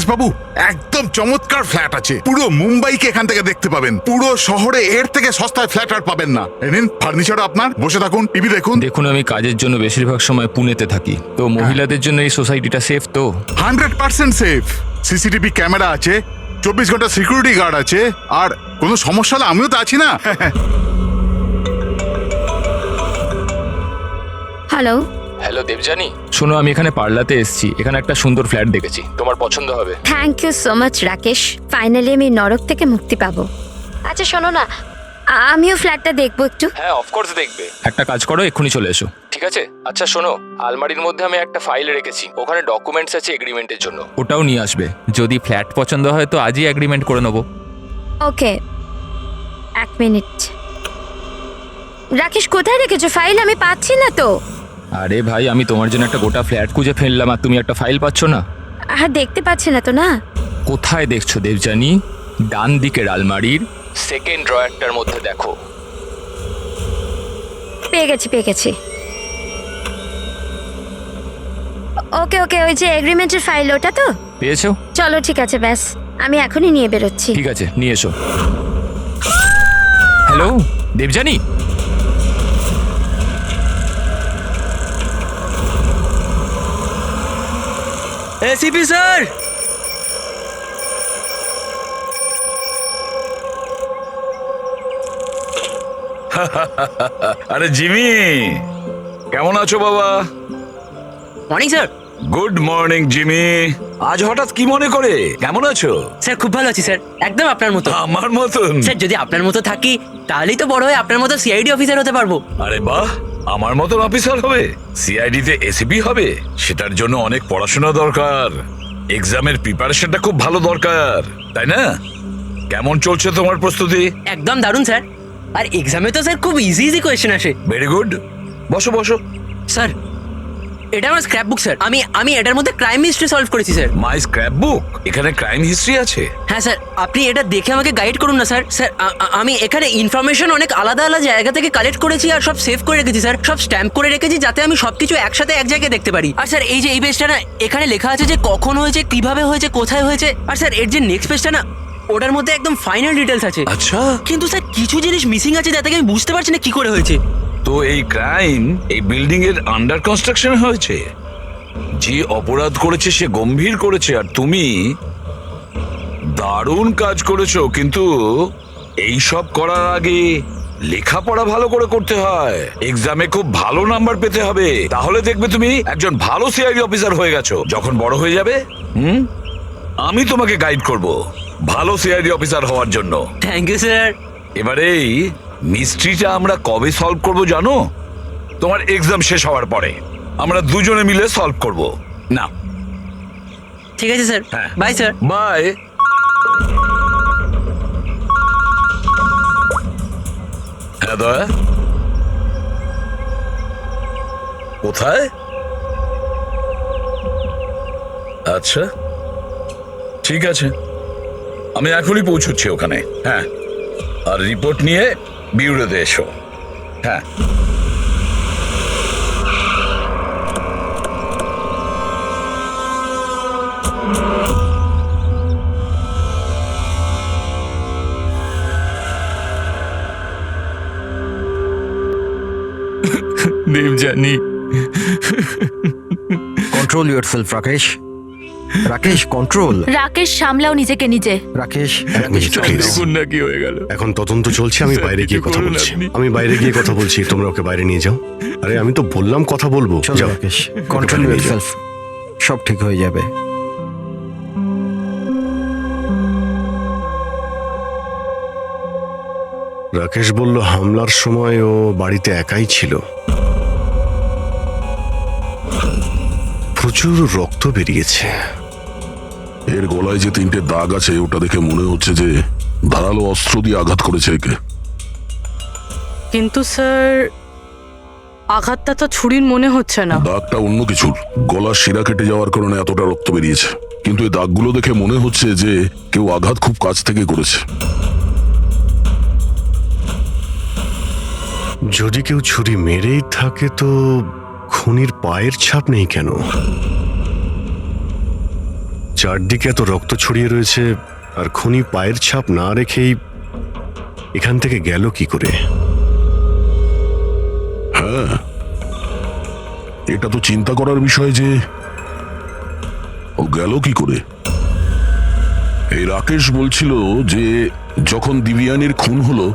রাকেশ বাবু, একদম চমৎকার ফ্ল্যাট আছে। পুরো মুম্বাইকে এখান থেকে দেখতে পাবেন। পুরো শহরে এর থেকে সস্তায় ফ্ল্যাট আর পাবেন না। নিন ফার্নিচার আপনার, বসে থাকুন, টিভি দেখুন। দেখুন, আমি কাজের জন্য বেশিরভাগ সময় পুনেতে থাকি, তো মহিলাদের জন্য এই সোসাইটিটা সেফ তো? 100% সেফ। সিসিটিভি ক্যামেরা আছে, 24 ঘন্টা সিকিউরিটি গার্ড আছে, আর কোনো সমস্যা হলে আমিও তো আছি না। হ্যালো। হ্যালো দেবজানি, শোনো, আমি এখানে পার্লাতে এসেছি। এখানে একটা সুন্দর ফ্ল্যাট দেখেছি, তোমার পছন্দ হবে। Thank you so much Rakesh, finally আমি নরক থেকে মুক্তি পাবো। আচ্ছা শোনো না, আমিও ফ্ল্যাটটা দেখবো একটু। হ্যাঁ, অফকোর্স দেখবে। একটা কাজ করো, এক্ষুনি চলে এসো, ঠিক আছে? আচ্ছা শোনো, আলমারির মধ্যে আমি একটা ফাইল রেখেছি, ওখানে ডকুমেন্টস আছে এগ্রিমেন্টের জন্য, ওটাও নিয়ে আসবে। যদি ফ্ল্যাট পছন্দ হয় তো আজই এগ্রিমেন্ট করে নেবো। ওকে, 1 মিনিট। রাকেশ, কোথায় রেখেছো ফাইল? আমি পাচ্ছি না তো। আরে ভাই, আমি তোমার জন্য একটা গোটা ফ্ল্যাট খুঁজে ফেললাম আর তুমি একটা ফাইল পাচ্ছ না? দেখতে পাচ্ছি না তো। না, কোথায় দেখছো দেবজানি? ডান দিকের আলমারির সেকেন্ড ড্রয়ারটার মধ্যে দেখো। পেয়ে গেছি। ওকে ওকে, ওই যে এগ্রিমেন্টের ফাইল, ওটা তো? পেয়েছো? চলো ঠিক আছে, ব্যাস আমি এখনই নিয়ে বেরোচ্ছি। ঠিক আছে, নিয়ে এসো। হ্যালো দেবজানি। এসিপি স্যার, আরে জিমি, কেমন আছো বাবা? Morning sir. Good morning Jimmy. আজ হঠাৎ কি মনে করে? কেমন আছো? স্যার খুব ভালো আছি স্যার, একদম আপনার মতো। আমার মতন? স্যার যদি আপনার মতো থাকি তাহলেই তো বড় হয়ে আপনার মতো সিআইডি অফিসার হতে পারবো। আরে বাহ, আমার মতন অফিসার হবে? সিআইডি তে এসিপি হবে? সেটার জন্য অনেক পড়াশোনা দরকার, এক্সামের প্রিপারেশনটা খুব ভালো দরকার, তাই না? কেমন চলছে তোমার প্রস্তুতি? একদম দারুণ স্যার, আর এক্সামে তো স্যার খুব ইজি কোয়েশ্চেন আসে। ভেরি গুড, বসো বসো। স্যার এটা আমার স্ক্র্যাপ বুক স্যার, আমি এটার মধ্যে ক্রাইম হিস্ট্রি সলভ করেছি স্যার। মাই স্ক্র্যাপ বুক? এখানে ক্রাইম হিস্ট্রি আছে? হ্যাঁ স্যার, আপনি এটা দেখে আমাকে গাইড করুন না স্যার। স্যার আমি এখানে ইনফরমেশন অনেক আলাদা আলাদা জায়গা থেকে কালেক্ট করেছি আর সব সেভ করে রেখেছি স্যার, সব স্ট্যাম্প করে রেখেছি যাতে আমি সবকিছু একসাথে এক জায়গায় দেখতে পারি। আর স্যার এই যে এই পেজটা না, এখানে লেখা আছে যে কখন হয়েছে, কিভাবে হয়েছে, কোথায় হয়েছে। আর স্যার এর যে নেক্সট পেজটা না, ওটার মধ্যে একদম ফাইনাল ডিটেলস আছে। আচ্ছা, কিন্তু স্যার কিছু জিনিস মিসিং আছে যাতে আমি বুঝতে পারছি না কি করে হয়েছে। তো এই ক্রাইম এই বিল্ডিং এর আন্ডার কনস্ট্রাকশন হয়েছে? যে অপরাধ করেছে সে গম্ভীর করেছে, আর তুমি দারুণ কাজ করেছো। কিন্তু এই সব করার আগে লেখাপড়া ভালো করে করতে হয়, এক্সামে খুব ভালো নাম্বার পেতে হবে, তাহলে দেখবে তুমি একজন ভালো সিআইডি অফিসার হয়ে গেছো। যখন বড় হয়ে যাবে আমি তোমাকে গাইড করব ভালো সিআইডি অফিসার হওয়ার জন্য। Thank you sir. এবারে এই মিস্ট্রিটা আমরা কবে সলভ করব জানো? তোমার এক্সাম শেষ হওয়ার পরে আমরা দুজনে মিলে সলভ করব। না, ঠিক আছে স্যার, হ্যাঁ। Bye sir. বাই। হ্যাঁ দয়া, কোথায়? আচ্ছা ঠিক আছে, আমি এখনই পৌঁছচ্ছি ওখানে। হ্যাঁ, আর রিপোর্ট নিয়ে বিউরোতে এসো। হ্যাঁ। Debjani, control yourself Rakesh. Rakesh control. Rakesh সামলাও নিজেকে নিজে। রাকেশ এক মিনিট প্লিজ। দেখুন না কি হয়ে গেল। এখন তদন্ত চলছে, আমি বাইরে গিয়ে কথা বলছি। আমি বাইরে গিয়ে কথা বলছি, তোমরা ওকে বাইরে নিয়ে যাও। আরে আমি তো বললাম কথা বলবো। চলো যাও রাকেশ, কন্ট্রোল ইয়োরসেলফ, সব ঠিক হয়ে যাবে। রাকেশ বলল হামলার সময় ও বাড়িতে একাই ছিল। প্রচুর রক্ত বেরিয়েছে। এর গলায় যে 3টে দাগ আছে ওটা দেখে মনে হচ্ছে যে ধারালো অস্ত্র দিয়ে আঘাত করেছে একে। কিন্তু স্যার আঘাতটা তো ছুরির মনে হচ্ছে না। দাগটা অন্য কিছুর, গলার শিরা কেটে যাওয়ার কারণে এতটা রক্ত বেরিয়েছে। কিন্তু এই দাগগুলো দেখে মনে হচ্ছে যে কেউ আঘাত খুব কাছ থেকে করেছে। যদি কেউ ছুরি মেরেই থাকে তো খুনির পায়ের ছাপ নেই কেন? চারদিকে এত রক্ত ছড়িয়ে রয়েছে আর খুনি পায়ের ছাপ না রেখেই এখান থেকে গেল কি করে? হ্যাঁ, এটা তো চিন্তা করার বিষয় যে ও গেল কি করে। এই রাকেশ বলছিল যে যখন দিবিয়ানির খুন হলো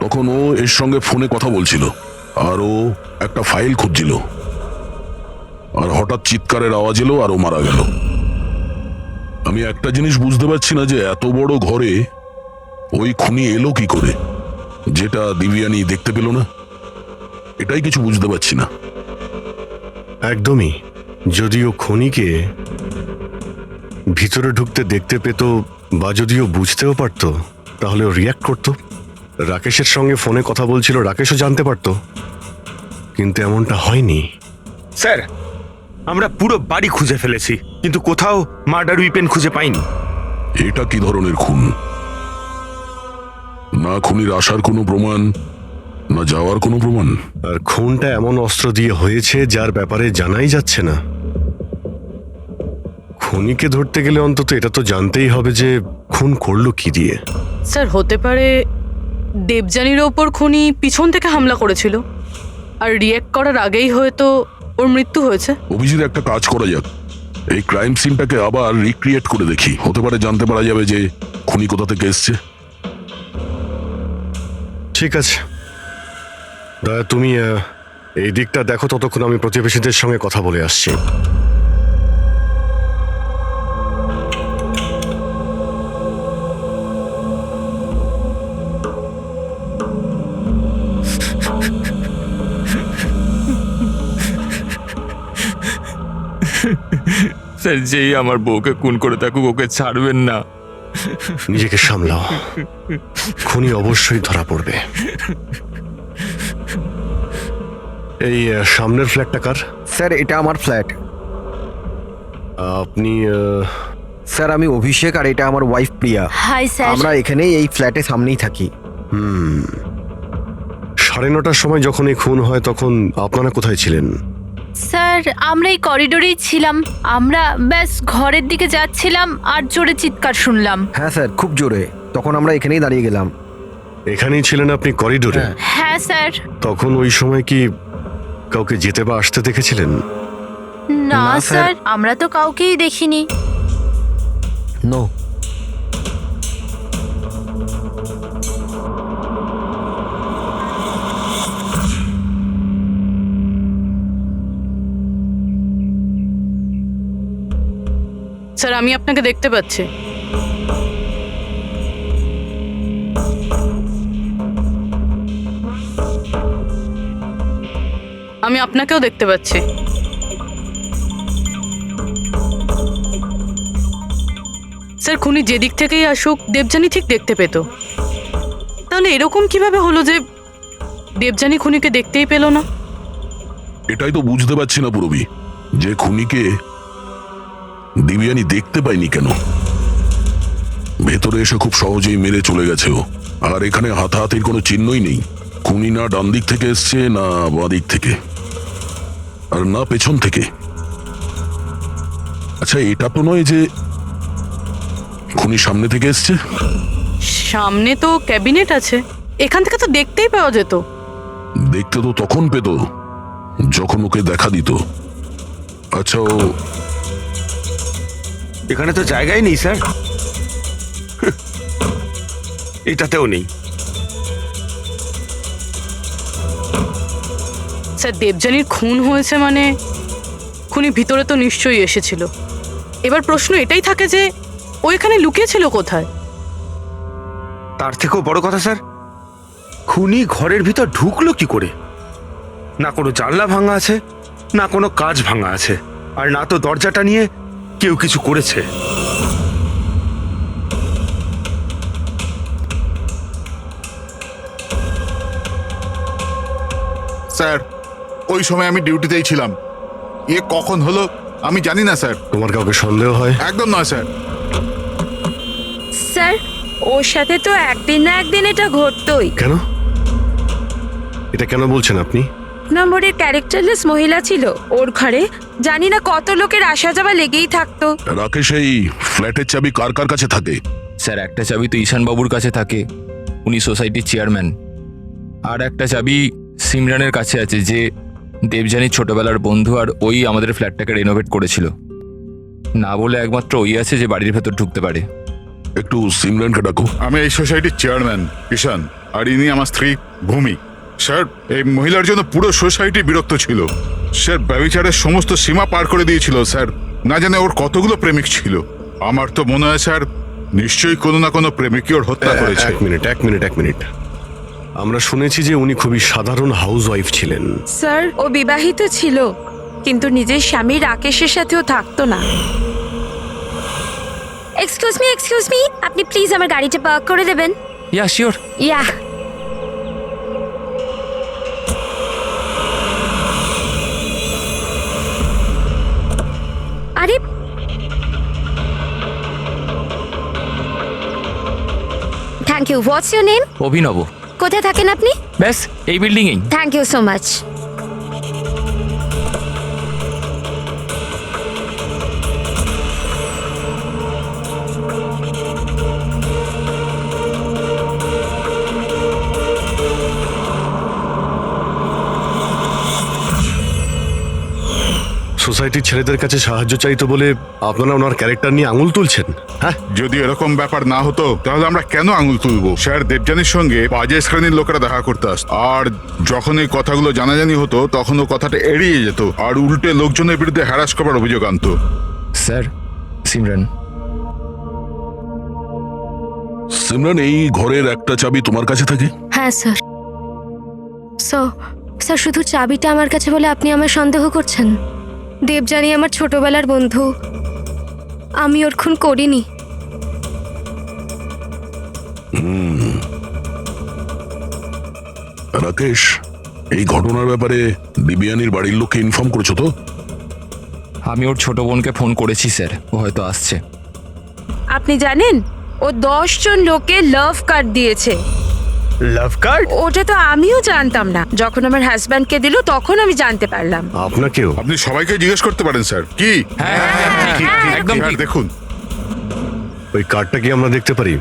তখন ও এর সঙ্গে ফোনে কথা বলছিল আর ও একটা ফাইল খুঁজছিল, আর হঠাৎ চিৎকারের আওয়াজ এলো আর ও মারা গেল। আমি একটা জিনিস বুঝতে পারছি না যে এত বড় ঘরে ওই খুনি এলো কি করে, যেটা দিবিয়ানি দেখতে পেল না। এটাই কিছু বুঝতে পারছি না। একদমই। যদিও খনিকে ভিতরে ঢুকতে দেখতে পেত বা যদিও বুঝতেও পারত তাহলে ও রিয়াক্ট করত। রাকেশের সঙ্গে ফোনে কথা বলছিল, রাকেশও জানতে পারত, কিন্তু এমনটা হয়নি। স্যার, আমরা পুরো বাড়ি খুঁজে ফেলেছি কিন্তু কোথাও মার্ডার উইপেন খুঁজে পাইনি। এটা কি ধরনের খুন? না খুনির আসার কোনো প্রমাণ, না যাওয়ার কোনো প্রমাণ। আর খুনটা এমন অস্ত্র দিয়ে হয়েছে যার ব্যাপারে জানাই যাচ্ছে না। খুনিকে ধরতে গেলে অন্তত এটা তো জানতেই হবে যে খুন করলো কি দিয়ে। স্যার হতে পারে দেবযানীর ওপর খুনি পিছন থেকে হামলা করেছিল আর রিয়্যাক্ট করার আগেই হয়তো ওর মৃত্যু হয়েছে। অভিজিৎ, একটা কাজ করা যাক, এই ক্রাইম সিনটাকে আবার রিক্রিয়েট করে দেখি। হতে পারে জানতে পারা যাবে যে খুনি কোথা থেকে এসছে। ঠিক আছে দয়া, তুমি এই দিকটা দেখো, ততক্ষণ আমি প্রতিবেশীদের সঙ্গে কথা বলে আসছি। স্যার, যেই আমার বউকে খুন করে থাকুক ওকে ছাড়বেন না। নিজেকে সামলাও, খুনি অবশ্যই ধরা পড়বে। এই সামনের ফ্ল্যাটটা কার? স্যার এটা আমার ফ্ল্যাট। আপনি স্যার আমি অভিষেক আর এটা আমার ওয়াইফ প্রিয়া। Hi sir. আমরা এখানেই এই ফ্ল্যাটের সামনেই থাকি। 9:30টার সময় যখন এই খুন হয় তখন আপনারা কোথায় ছিলেন? স্যার আমরা এই করিডোরেই ছিলাম। আমরা ব্যাস ঘরের দিকে যাচ্ছিলাম আর জোরে চিৎকার শুনলাম। হ্যাঁ স্যার, খুব জোরে। তখন আমরা এখানেই দাঁড়িয়ে গেলাম। এখানেই ছিলেন আপনি করিডোরে? হ্যাঁ স্যার। তখন ওই সময় কি কাউকে যেতে বা আসতে দেখেছিলেন? না না, স্যার। স্যার, আমরা তো কাউকেই দেখিনি। নো। স্যার আমি আপনাকে দেখতে পাচ্ছি। আমি আপনাকেও দেখতে পাচ্ছি। স্যার খুনি যেদিক থেকেই আসুক দেবযানী ঠিক দেখতে পেত। তাহলে এরকম কিভাবে হলো যে দেবযানী খুনিকে দেখতেই পেল না? এটাই তো বুঝতে পারছি না পুরবি, যে খুনিকে দিবিয়ানি দেখতে পাইনি কেন। ভেতরে এসে খুব সহজেই মেরে চলে গেছে ও, আর এখানে হাতাহাতির কোনো চিহ্নই নেই। খুনি না ডান দিক থেকে এসছে, না বাঁ দিক থেকে, আর না পেছন থেকে। আচ্ছা, এটা তো নয় যে খুনি সামনে থেকে এসছে? সামনে তো ক্যাবিনেট আছে, এখান থেকে তো দেখতেই পাওয়া যেত। দেখতে তো তখন পেত যখন ওকে দেখা দিত। আচ্ছা, ও এখানে তো জায়গাই নেই স্যার। এটাতেও নেই। স্যার দেবযানীর খুন হয়েছে মানে খুনি ভিতরে তো নিশ্চয়ই এসেছিল। এবার প্রশ্ন এটাই থাকে যে ও এখানে লুকিয়েছিল কোথায়? তার থেকেও বড় কথা স্যার, খুনি ঘরের ভিতর ঢুকলো কি করে? না কোনো জানলা ভাঙা আছে, না কোনো কাঁচ ভাঙা আছে, আর না তো দরজাটা নিয়ে কেউ কিছু করেছে। স্যার, ওই সময় আমি ডিউটিতেই ছিলাম। কখন হলো আমি জানি না স্যার। তোমার কাউকে সন্দেহ হয়? একদম নয় স্যার। স্যার ওর সাথে তো একদিন না একদিন এটা ঘটতোই। কেন? এটা কেন বলছেন আপনি? নম্বরের ক্যারেক্টারলেস মহিলা ছিল ওর ঘরে। জানি না কত লোকের আসা যাওয়া লেগেই থাকতো। রাকেশ, এই ফ্ল্যাটের চাবি কার কার কাছে থাকে? স্যার একটা চাবি তো ঈশান বাবুর কাছে থাকে, উনি সোসাইটির চেয়ারম্যান। আর একটা চাবি সিমরানের কাছে আছে, যে দেবযানীর ছোটবেলার বন্ধু, আর ওই আমাদের ফ্ল্যাটটাকে রেনোভেট করেছিল। না বলে একমাত্র ওই আছে যে বাড়ির ভেতর ঢুকতে পারে। একটু সিমরানকে ডাকো। আমি এই সোসাইটির চেয়ারম্যান কিষান, আর ইনি আমার স্ত্রী ভূমি। স্যার, এই মহিলার জন্য পুরো সোসাইটি বিরক্ত ছিল। স্যার ব্যভিচারের সমস্ত সীমা পার করে দিয়েছিল। স্যার না জানে ওর কতগুলো প্রেমিক ছিল। আমার তো মনে হয় স্যার নিশ্চয়ই কোনো না কোনো প্রেমিকই ওর হত্যা করেছে। এক মিনিট। আমরা শুনেছি যে উনি খুবই সাধারণ হাউস ওয়াইফ ছিলেন। স্যার ও বিবাহিত ছিল, কিন্তু নিজের স্বামী রাকেশের সাথেও থাকতো না। এক্সকিউজ মি, আপনি প্লিজ আমার গাড়িটা পার্ক করে দেবেন? Yeah sure. ইয়া। আরে thank you. What's your name? Abhinav. কোথায় থাকেন আপনি? ব্যাস এই বিল্ডিংয়েই। Thank you so much. সোসাইটির ছেলেদের কাছে সাহায্য চাইতো বলে আপনারা ওনার ক্যারেক্টার নিয়ে আঙুল তুলছেন? হ্যাঁ, যদি এরকম ব্যাপার না হতো তাহলে আমরা কেন আঙুল তুলবো? স্যার দেবযানীর সঙ্গে বাজে শ্রেণীর লোকেরা দেখা করতে আসতো, আর যখন এই কথাগুলো জানাজানি হতো তখন ও কথাটা এড়িয়ে যেত আর উল্টে লোকজনের বিরুদ্ধে হ্যারাস করার অভিযোগ আনতো। স্যার সিমরান। সিমরান, এই ঘরের একটা চাবি তোমার কাছে থাকে? হ্যাঁ স্যার। স্যার শুধু চাবিটা আমার কাছে বলে আপনি আমার সন্দেহ করছেন? দেবযানী আমার ছোটবেলার বন্ধু, আমি ওর খুন করিনি। রাকেশ, এই ঘটনার ব্যাপারে দিব্যানীর বাড়ির লোককে ইনফর্ম করেছো তো? আমি ওর ছোট বোনকে ফোন করেছি স্যার, ও হয়তো আসছে। আপনি জানেন ও 10 জন লোকে লাভ কার্ড দিয়েছে। লাভ কার্ড? ওটা তো আমিও জানতাম না, যখন আমার হাজব্যান্ডকে দিল তখন আমি জানতে পারলাম। আপনাকেও? আপনি সবাইকে জিজ্ঞেস করতে পারেন স্যার। কি একদম ঠিক। দেখুন ওই কার্ডটা কি আমরা দেখতে পারি?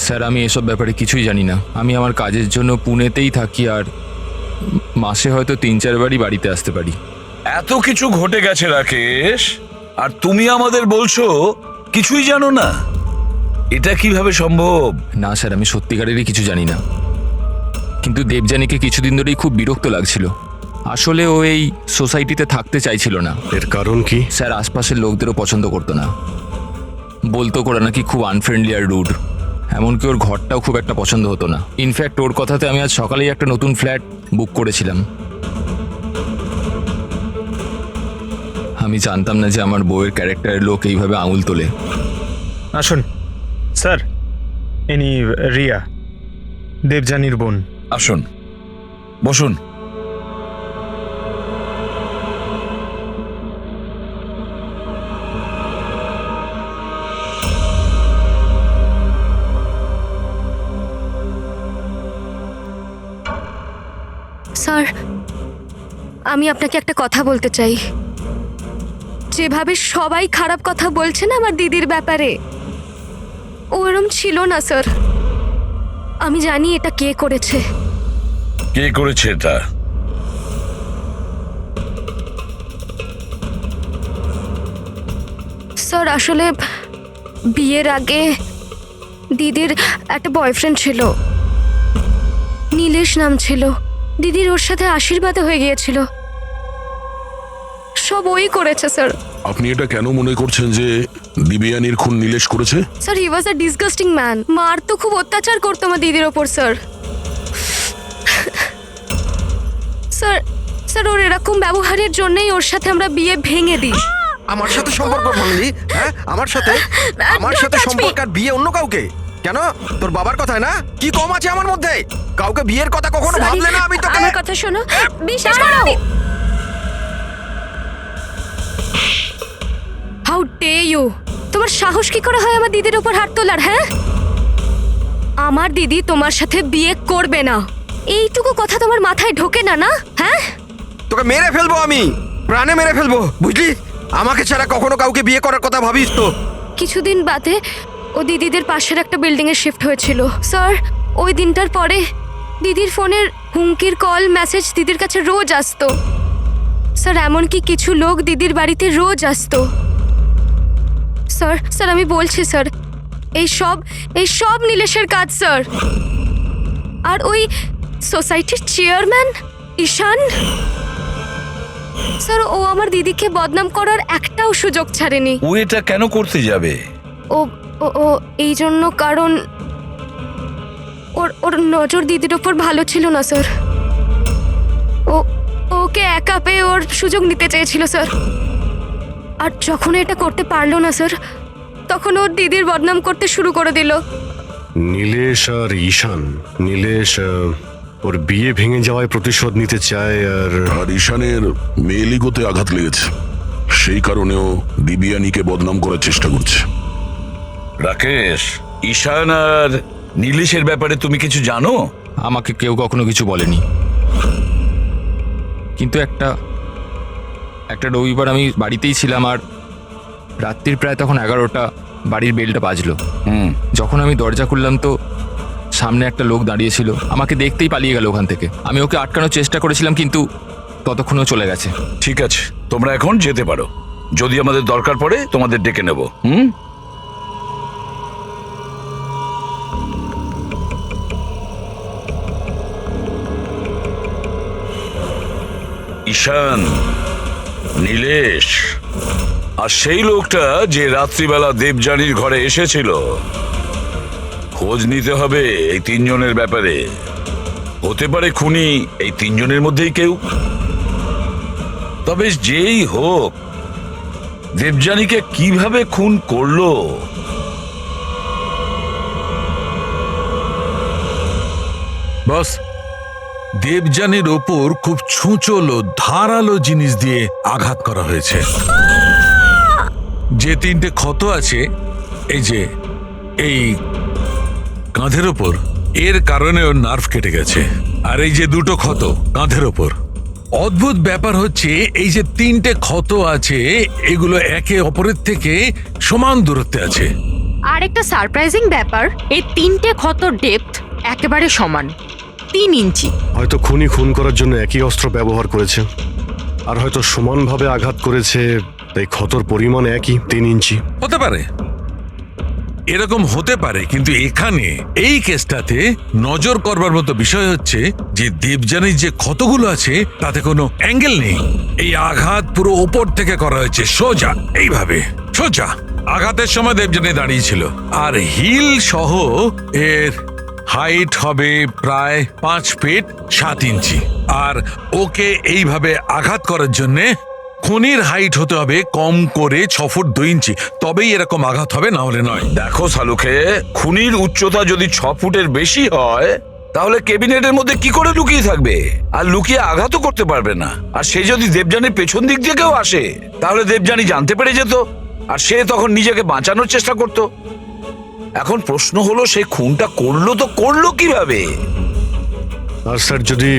স্যার আমি এসব ব্যাপারে কিছুই জানি না। আমি আমার কাজের জন্য পুনেতেই থাকি, আর মাসে হয়তো 3-4 বারই বাড়িতে আসতে পারি। এত কিছু ঘটে গেছে রাকেশ, আর তুমি আমাদের বলছো কিছুই জানো না? এটা কিভাবে সম্ভব? না স্যার, আমি সত্যিকারেরই কিছু জানি না, কিন্তু দেবযানীকে কিছুদিন ধরেই খুব বিরক্ত লাগছিল। আসলে ও এই সোসাইটিতে থাকতে চাইছিল না। এর কারণ কি? স্যার আশপাশের লোকদেরও পছন্দ করতো না, বলতো করে নাকি খুব আনফ্রেন্ডলি আর রুড। এমনকি ওর ঘরটাও খুব একটা পছন্দ হতো না। ইনফ্যাক্ট ওর কথাতে আমি আজ সকালেই একটা নতুন ফ্ল্যাট বুক করেছিলাম। আমি জানতাম না যে আমার বউয়ের ক্যারেক্টারের লোক এইভাবে আঙুল তোলে। আসুন স্যার, ইনি রিয়া, দেবযানীর বোন। আসুন, বসুন। স্যার আমি আপনাকে একটা কথা বলতে চাই। যেভাবে সবাই খারাপ কথা বলছে না আমার দিদির ব্যাপারে, ওরম ছিল না স্যার। আমি জানি এটা কে করেছে। কে করেছে এটা? স্যার আসলে বিয়ের আগে দিদির একটা বয়ফ্রেন্ড ছিল, নীলেশ নাম ছিল। দিদির ওর সাথে আশীর্বাদে হয়ে গিয়েছিল। সব ওই করেছে স্যার। আপনি এটা কেন মনে করছেন যে দিব্যানীর খুন নীলেশ করেছে? Sir he was a disgusting man. মার তো খুব অত্যাচার করতো আমার দিদির ওপর স্যার। স্যার স্যার ওর এরকম ব্যবহারের জন্যই ওর সাথে আমরা বিয়ে ভেঙে দিই। আমার সাথে সম্পর্ক ভাঙলি? হ্যাঁ, আমার সাথে সম্পর্ক আর বিয়ে অন্য কাউকে? কেন? তোর বাবার কথায় না? কি কম আছে আমার মধ্যে? কাউকে বিয়ের কথা কখনো ভাবলে না? আমি তোকে আমার কথা শোনো, বিশ্বাস করো। How dare you! তোমার সাহস কি করে হয় আমার দিদির উপর হাত তোলার? হ্যাঁ, আমার দিদি তোমার সাথে বিয়ে করবে না, এইটুকু কথা তোমার মাথায় ঢোকে না? না, হ্যাঁ? তোকে মেরে ফেলবো, আমি প্রাণে মেরে ফেলবো, বুঝলি? আমাকে ছাড়া কখনো কাউকে বিয়ে করার কথা ভাবিস তো? কিছুদিন বাদে ও দিদিদের পাশের একটা বিল্ডিং এ শিফট হয়েছিল স্যার। ওই দিনটার পরে দিদির ফোনের হুমকির কল মেসেজ দিদির কাছে রোজ আসতো স্যার। এমনকি কিছু লোক দিদির বাড়িতে রোজ আসতো স্যার। স্যার আমি বলছি স্যার, এই সব নীলেশের কাজ স্যার। আর ওই সোসাইটির চেয়ারম্যান ঈশান স্যার, ও আমার দিদিকে বদনাম করার একটাও সুযোগ ছাড়েনি। ও এটা কেন করতে যাবে? ও ও ও এই জন্য, কারণ ওর নজর দিদির ওপর ভালো ছিল না স্যার। ও ওকে একা পেয়ে ওর সুযোগ নিতে চেয়েছিল স্যার। আর যখন এটা করতে পারলো না স্যার, তখন ওর দিদির বদনাম করতে শুরু করে দিল। নীলেশ আর ঈশান, নীলেশ ওর বিয়ে ভেঙে যাওয়ায় প্রতিশোধ নিতে চায়, আর ঈশানের মেয়েলিগোতে আঘাত লেগেছে, সেই কারণেও দিবিয়ানিকে বদনাম করার চেষ্টা করছে। রাকেশ, ঈশান আর নীলেশের ব্যাপারে তুমি কিছু জানো? আমাকে কেউ কখনো কিছু বলেনি, কিন্তু একটা রবিবার আমি বাড়িতেই ছিলাম, আর রাত্রির প্রায় তখন 11টা, বাড়ির বেলটা বাজলো। যখন আমি দরজা খুললাম তো সামনে একটা লোক দাঁড়িয়েছিল, আমাকে দেখতেই পালিয়ে গেল ওখান থেকে। আমি ওকে আটকানোর চেষ্টা করেছিলাম, কিন্তু ততক্ষণও চলে গেছে। ঠিক আছে, তোমরা এখন যেতে পারো। যদি আমাদের দরকার পড়ে তোমাদের ডেকে নেব। ঈশান, নীলেশ আর সেই লোকটা যে রাত্রিবেলা দেবযানীর ঘরে এসেছিল, খোঁজ নিতে হবে এই তিনজনের ব্যাপারে। হতে পারে খুনি এই তিনজনের মধ্যেই কেউ। তবে যেই হোক, দেবযানীকে কিভাবে খুন করলো বস, দেবযানীর ওপর খুব ছুঁচলো ধারালো জিনিস দিয়ে আঘাত করা হয়েছে। যে 3টে ক্ষত আছে, এই যে এই কাঁধের ওপর, এর কারণে ওর নার্ভ কেটে গেছে। আর এই যে 2টো ক্ষত কাঁধের ওপর, অদ্ভুত ব্যাপার হচ্ছে এই যে 3টে ক্ষত আছে, এগুলো একে অপরের থেকে সমান দূরত্বে আছে। আর একটা সারপ্রাইজিং ব্যাপার, এই 3টে ক্ষতর ডেপথ একেবারে সমান, 3 ইঞ্চি। হয়তো খুনি খুন করার জন্য একই অস্ত্র ব্যবহার করেছে, আর হয়তো সমানভাবে আঘাত করেছে, তাই ক্ষতর পরিমাণ একই, 3 ইঞ্চি। হতে পারে, এরকম হতে পারে, কিন্তু এখানে এই কেসটাতে নজর করবার মতো বিষয় হচ্ছে যে দেবযানীর যে ক্ষতগুলো আছে তাতে কোনো অ্যাঙ্গেল নেই। এই আঘাত পুরো ওপর থেকে করা হয়েছে, সোজা, এইভাবে সোজা। আঘাতের সময় দেবযানী দাঁড়িয়েছিল, আর হিল সহ এর হাইট হবে প্রায় 5 ফিট 7 ইঞ্চি। আর ওকে এইভাবে আঘাত করার জন্যে খুনির হাইট হতে হবে কম করে 6 ফুট 2 ইঞ্চি, তবেই এরকম আঘাত হবে, না হলে নয়। দেখো সালুকে, খুনির উচ্চতা যদি 6 ফুটের বেশি হয়, তাহলে ক্যাবিনেটের মধ্যে কি করে লুকিয়ে থাকবে? আর লুকিয়ে আঘাতও করতে পারবে না। আর সে যদি দেবযানীর পেছন দিক দিয়ে কেউ আসে, তাহলে দেবযানী জানতে পেরে যেত, আর সে তখন নিজেকে বাঁচানোর চেষ্টা করত। এখন প্রশ্ন হলো, সে খুনটা করলো তো করলো কিভাবে? আর স্যার, যদি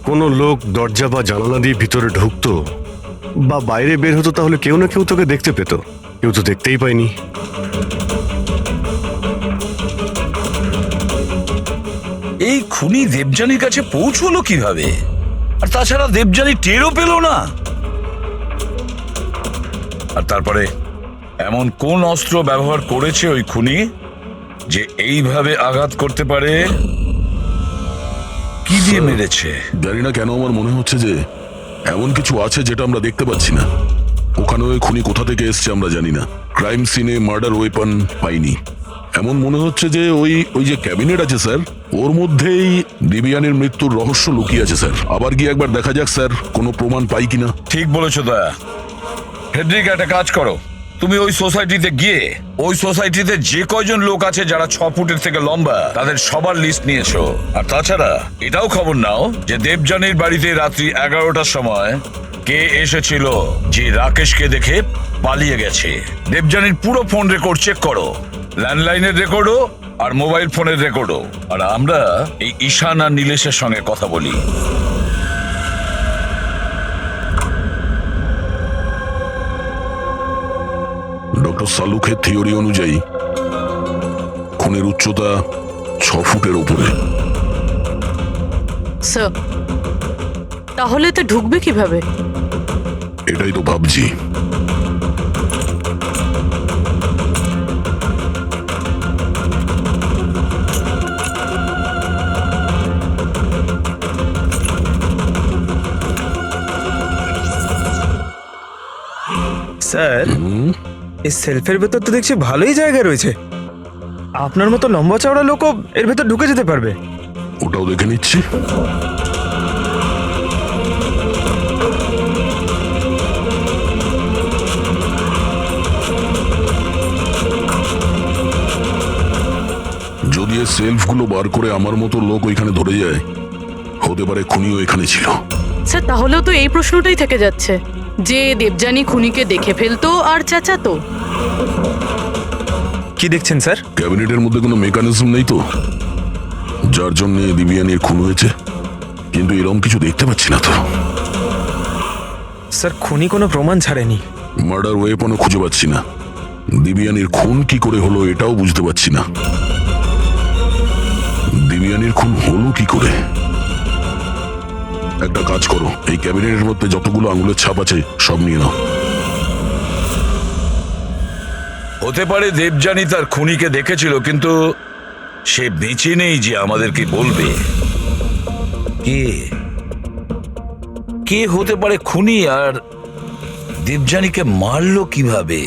কোনো লোক দরজা বা জানালা দিয়ে ভিতরে ঢুকতো বা বাইরে বের হতো, তাহলে কেউ না কেউ তোকে দেখতে পেত। কেউ তো দেখতেই পায়নি। এই খুনি দেবযানীর কাছে পৌঁছলো কিভাবে? আর তাছাড়া দেবযানী টেরও পেল না। আর তারপরে এমন কোন অস্ত্র ব্যবহার করেছে ওই খুনি যে এইভাবে আঘাত করতে পারে? কি দিয়ে মেরেছে? জানি না কেন আমার মনে হচ্ছে যে এমন কিছু আছে যেটা আমরা দেখতে পাচ্ছি না। ওখানে ওই খুনি কোথা থেকে এসছে আমরা জানি না। ক্রাইম সিনে মার্ডার ওয়েপন পাইনি। এমন মনে হচ্ছে যে ওই যে ক্যাবিনেট আছে স্যার, ওর মধ্যেই দিবিয়ানের মৃত্যুর রহস্য লুকিয়ে আছে স্যার। আবার গিয়ে একবার দেখা যাক স্যার, কোনো প্রমাণ পাই কিনা। ঠিক বলেছো দয়া। ফেডরিক, একটা কাজ করো, তুমি ওই সোসাইটিতে গিয়ে ওই সোসাইটিতে যে কয়জন লোক আছে যারা 6 ফুটের থেকে লম্বা, তাদের সবার লিস্ট নিয়েছো। আর তাছাড়া এটাও খবর নাও যে দেবযানীর বাড়িতে রাত্রি 11টার সময় কে এসেছিল যে রাকেশকে দেখে পালিয়ে গেছে। দেবযানীর পুরো ফোন রেকর্ড চেক করো, ল্যান্ডলাইনের রেকর্ডও আর মোবাইল ফোনের রেকর্ডও। আর আমরা এই ঈশান আর নীলেশের সঙ্গে কথা বলি। ডক্টর সালুখের থিওরি অনুযায়ী খুনের উচ্চতা 6 ফুটের উপরে। স্যার তাহলে তো ঢুকবে কিভাবে? এটাই তো ভাবছি। স্যার এই সেলফের ভেতর তো দেখছি ভালোই জায়গা রয়েছে। আপনার মতো লম্বা চওড়া লোকও এর ভেতর ঢুকে যেতে পারবে। ওটাও দেখে নিচ্ছি। যদি এই সেলফগুলো বার করে আমার মতো লোক ওইখানে ধরে যায়, হতে পারে খুনিও এখানে ছিল। স্যার তাহলেও তো এই প্রশ্নটাই থেকে যাচ্ছে যে দেবযানী খুনিকে দেখে ফেলতো আর চেঁচাতো। কি দেখছেন স্যার? ক্যাবিনেটের মধ্যে কোনো মেকানিজম নেই তো, যার জন্য দিবিয়ানির খুন হয়েছে, কিন্তু এরকম কিছু দেখতে পাচ্ছি না তো। স্যার খুনি কোনো প্রমাণ ছাড়েনি। মার্ডার ওয়েপনও খুঁজে পাচ্ছি না। দিবিয়ানির খুন কি করে হলো এটাও বুঝতে পারছি না। দিবিয়ানির খুন হলো কি করে? একটা কাজ করো, এই ক্যাবিনেটের মধ্যে যতগুলো আঙুলের ছাপ আছে সব নিয়ে নাও। হতে পারে দেবযানী তার খুনিকে দেখেছিল, কিন্তু সে বেঁচে নেই যে আমাদেরকে বলবে। কে কে হতে পারে খুনি, আর দেবযানীকে মারলো কিভাবে?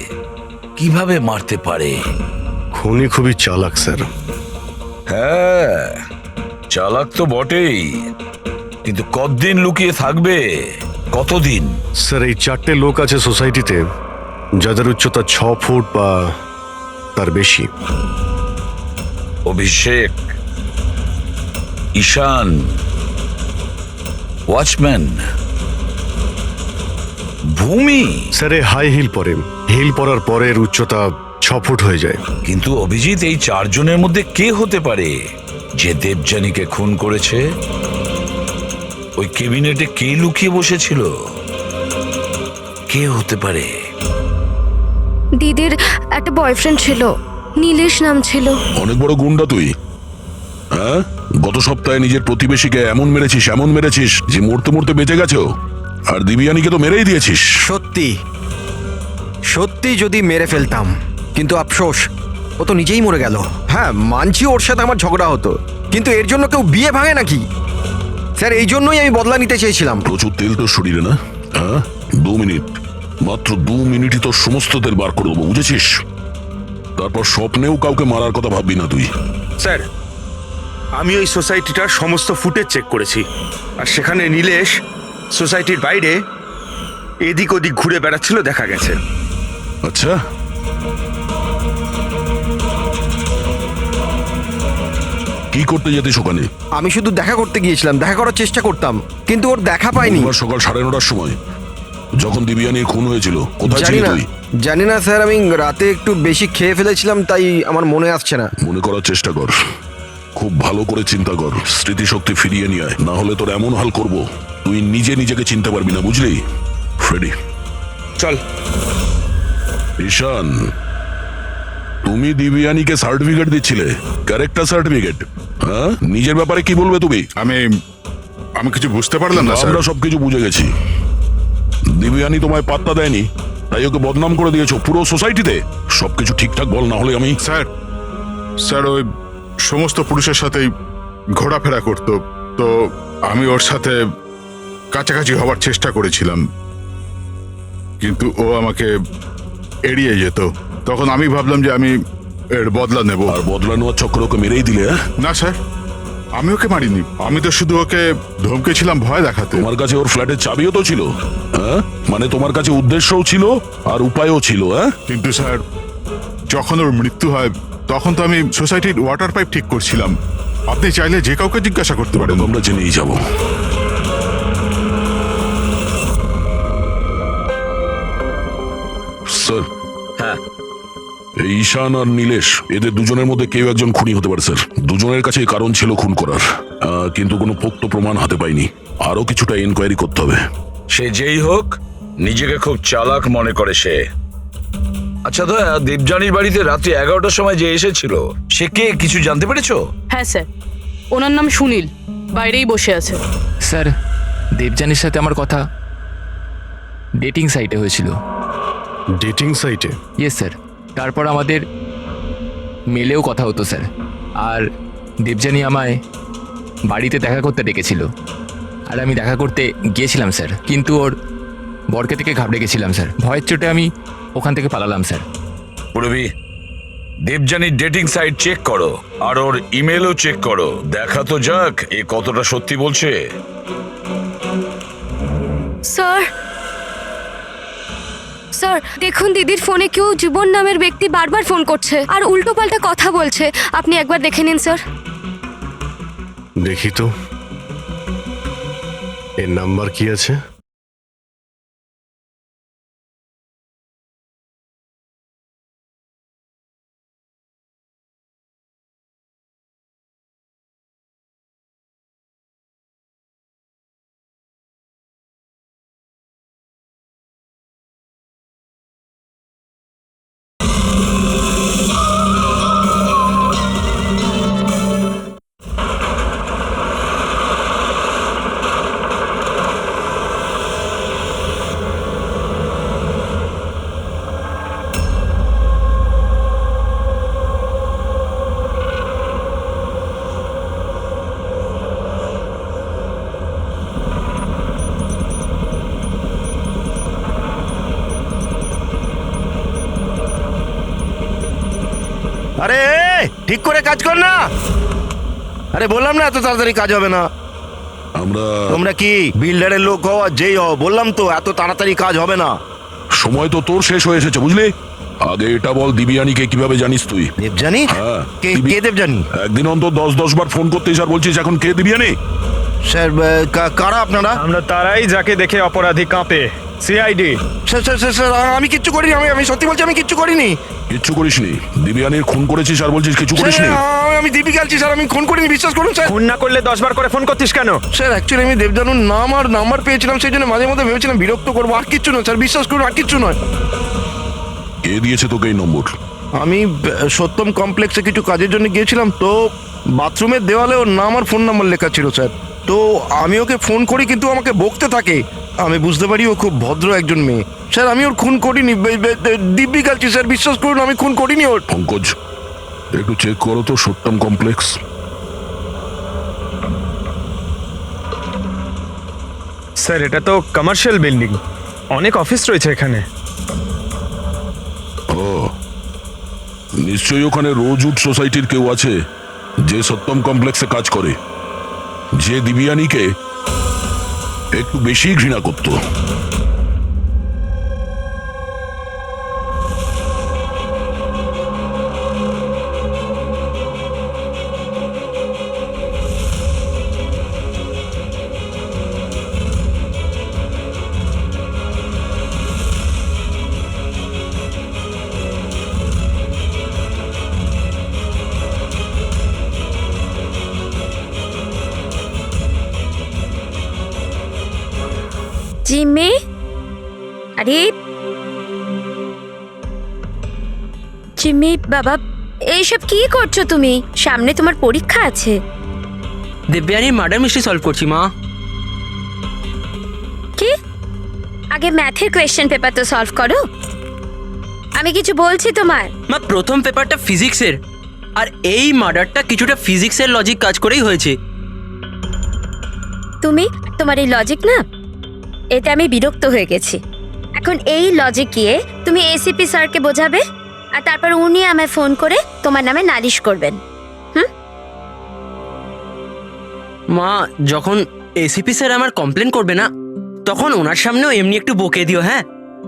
কিভাবে মারতে পারে? খুনি খুবই চালাক স্যার। হ্যাঁ, চালাক তো বটেই, কিন্তু কতদিন লুকিয়ে থাকবে? কতদিন? স্যার এই 4টে লোক আছে সোসাইটিতে যাদের উচ্চতা 6 ফুট বা তার বেশি। অভিষেক, ঈশান, ওয়াচম্যান, ভূমি। স্যার এ হাই হিল পরে, হিল পরার পরের উচ্চতা 6 ফুট হয়ে যায়। কিন্তু অভিজিৎ, এই 4 জনের মধ্যে কে হতে পারে যে দেবযানীকে খুন করেছে? ওই ক্যাবিনেটে কে লুকিয়ে বসেছিল? কে হতে পারে? দিদির একটা বয়ফ্রেন্ড ছিল, নীলেশ নাম ছিল। অনেক বড় গুন্ডা তুই, হ্যাঁ? গত সপ্তাহে নিজের প্রতিবেশীকে এমন মেরেছিস যে মরতে মরতে বেঁচে গেছো, আর দিবিয়ানিকে তো মেরেই দিয়েছিস। সত্যি সত্যি যদি মেরে ফেলতাম, কিন্তু আফসোস ও তো নিজেই মরে গেল। হ্যাঁ মানছি ওর সাথে আমার ঝগড়া হতো, কিন্তু এর জন্য কেউ বিয়ে ভাঙে নাকি? স্যার এই জন্যই আমি বদলা নিতে চেয়েছিলাম। প্রচুর তেল তোর শরীরে না? হ্যাঁ, 2 মিনিট, মাত্র 2 মিনিটই তোর সমস্ত তেল বার করে দেবো, বুঝেছিস? তারপর স্বপ্নেও কাউকে মারার কথা ভাববি না তুই। স্যার আমি ওই সোসাইটিটার সমস্ত ফুটেজ চেক করেছি, আর সেখানে নীলেশ সোসাইটির বাইরে এদিক ওদিক ঘুরে বেড়াচ্ছিল দেখা গেছে। আচ্ছা, কি করতে যেতিস ওখানে? আমি শুধু দেখা করতে গিয়েছিলাম, দেখা করার চেষ্টা করতাম, কিন্তু ওর দেখা পাইনি। বুধবার সকাল 9:30টার সময় যখন দিবিয়ানির খুন হয়েছিল, কোথায় জানি ছিলি না তুই? জানি না স্যার, আমি রাতে একটু বেশি খেয়ে ফেলেছিলাম, তাই আমার মনে আসছে না। মনে করার চেষ্টা কর, খুব ভালো করে চিন্তা কর, স্মৃতিশক্তি ফিরিয়ে নিয়ে আয়, না হলে তোর এমন হাল করব তুই নিজেকে চিনতে পারবি না, বুঝলি? ফ্রেডি চল। ঈশান, তুমি দিবিয়ানিকে সার্টিফিকেট দিচ্ছিলে, ক্যারেক্টার সার্টিফিকেট, হ্যাঁ? নিজের ব্যাপারে কি বলবে তুমি? আমি কিছু বুঝতে পারলাম না স্যার। আমরা সবকিছু বুঝে গেছি। দিবিয়ানি তোমায় পাত্তা দেয়নি, তাই ওকে বদনাম করে দিয়েছো পুরো সোসাইটিতে। সবকিছু ঠিকঠাক বল, না হলে আমি। স্যার ওই সমস্ত পুরুষের সাথেই ঘোরাফেরা করতো, তো আমি ওর সাথে কাছাকাছি হওয়ার চেষ্টা করেছিলাম, কিন্তু ও আমাকে এড়িয়ে যেত। তখন আমি ভাবলাম যে আমি এর বদলা নেব। আর বদলা নেওয়ার চক্করে ওকে মেরেই দিলে? না স্যার, আমি ওকে মারিনি, আমি তো শুধু ওকে ধমকেছিলাম ভয় দেখাতে। তোমার কাছে ওর ফ্ল্যাটের চাবিও তো ছিল, হ্যাঁ? মানে তোমার কাছে উদ্দেশ্যও ছিল আর উপায়ও ছিল, হ্যাঁ? কিন্তু স্যার যখন ওর মৃত্যু হয় তখন তো আমি সোসাইটির ওয়াটার পাইপ ঠিক করছিলাম। আপনি চাইলে যে কাউকে জিজ্ঞাসা করতে পারেন। আমরা জেনেই যাব। স্যার হ্যাঁ এই ঈশান আর নীলেশ এদের দুজনের মধ্যে কেউ একজন খুনি হতে পারে স্যার। দুজনের কাছেই কারণ ছিল খুন করার, কিন্তু কোনো পোক্ত প্রমাণ হাতে পাইনি। আরো কিছুটা এনকোয়ারি করতে হবে। সে যেই হোক নিজেকে খুব চালাক মনে করে সে। আচ্ছা দয়া, দেবযানীর বাড়িতে রাত্রি 11টার সময় যে এসেছিল সে কে, কিছু জানতে পেরেছো? হ্যাঁ স্যার, ওনার নাম সুনীল, বাইরেই বসে আছে। স্যার, দেবযানীর সাথে আমার কথা ডেটিং সাইটে হয়েছিল। ডেটিং সাইটে? Yes sir. তারপর আমাদের মেলেও কথা হতো স্যার। আর দেবযানী আমায় বাড়িতে দেখা করতে ডেকেছিল, আর আমি দেখা করতে গিয়েছিলাম স্যার। কিন্তু ওর বরকে থেকে ঘাবড়ে গেছিলাম স্যার। ভয়ের চোটে আমি ওখান থেকে পালালাম স্যার। পুরবি, দেবযানীর ডেটিং সাইট চেক করো আর ওর ইমেলও চেক করো। দেখা তো যাক এ কতটা সত্যি বলছে। স্যার, স্যার দেখুন, দিদির ফোনে কেউ জীবন নামের ব্যক্তি বারবার ফোন করছে আর উল্টোপাল্টা কথা বলছে। আপনি একবার দেখে নিন স্যার। দেখি তো এর নাম্বার কি আছে। আরে ঠিক করে কাজ কর না। আরে বললাম না এত তাড়াতাড়ি কাজ হবে না। আমরা তোমরা কি বিল্ডারের লোক হও আর যেই হও, বললাম তো এত তাড়াতাড়ি কাজ হবে না। সময় তো তোর শেষ হয়ে এসেছে বুঝলি। আগে এটা বল, দিবিয়ানিকে কিভাবে জানিস তুই? দেবযানী? হ্যাঁ, কে দেবযানী? একদিন অন্তত 10 বার ফোন করতেই আর বলছিস এখন কে দিবিয়ানি? স্যার কারা আপনারা? আমরা তারাই যাকে দেখে অপরাধী কাঁপে, CID. Sir sir sir sir, আমি কিচ্ছু করিনি। আমি সত্যি বলছি, আমি কিচ্ছু করিনি। কিচ্ছু করিসনি? দিবিয়ানির খুন করেছিস আর বলছিস কিছু করিসনি? আমি দিবি গেলছি স্যার, আমি খুন করিনি, বিশ্বাস করুন স্যার। খুন না করলে 10 বার করে ফোন করতিস কেন? স্যার অ্যাকচুয়ালি আমি দেবজানুর নাম আর নাম্বার পেয়েছিলাম, সেই জন্য মাঝে মধ্যে ভেবেছিলাম বিরক্ত করবো, আর কিচ্ছু নয় স্যার, বিশ্বাস করুন, আর কিচ্ছু নয়। কে দিয়েছে তোকে এই নম্বর? আমি সত্যম কমপ্লেক্সে কিছু কাজের জন্য গিয়েছিলাম, তো বাথরুমের দেওয়ালে ওর নাম আর ফোন নাম্বার লেখা ছিল স্যার। তো আমি ওকে ফোন করি, কিন্তু আমাকে বকতে থাকে। আমি বুঝতে পারি ও খুব ভদ্র একজন মেয়ে। স্যার আমি ওর খুন করিনি, দিব্যি গেলছি স্যার, বিশ্বাস করুন আমি খুন করিনি ওর। পঙ্কজ, একটু চেক করো তো সত্যম কমপ্লেক্স। স্যার এটা তো কমার্শিয়াল বিল্ডিং, অনেক অফিস রয়েছে এখানে। ও নিশ্চয়ই ওখানে রোজউড সোসাইটির কেউ আছে যে সত্যম কমপ্লেক্সে কাজ করে, যে দিবিয়ানিকে একটু বেশি ঘৃণা করতো। জিম্মি, আরে জিম্মি বাবা, এইসব কি করছো তুমি? সামনে তোমার পরীক্ষা আছে। দেবযানীর মার্ডার মিস্ট্রি সলভ করছি মা। কি? আগে ম্যাথের কোয়েশ্চেন পেপার তো সলভ করো। আমি কিছু বলছি তোমার। মা প্রথম পেপারটা ফিজিক্সের, আর এই মার্ডারটা কিছুটা ফিজিক্সের লজিক কাজ করেই হয়েছে। তোমার এই লজিক না, এতে আমি বিরক্ত হয়ে গেছি। এখন এই লজিক গিয়ে তুমি এসিপি স্যারকে বোঝাবে, আর তারপর উনি আমায় ফোন করে তোমার নামে নালিশ করবেন। মা যখন এসিপি স্যার আমার কমপ্লেন করবে না, তখন ওনার সামনেও এমনি একটু বকে দিও। হ্যাঁ,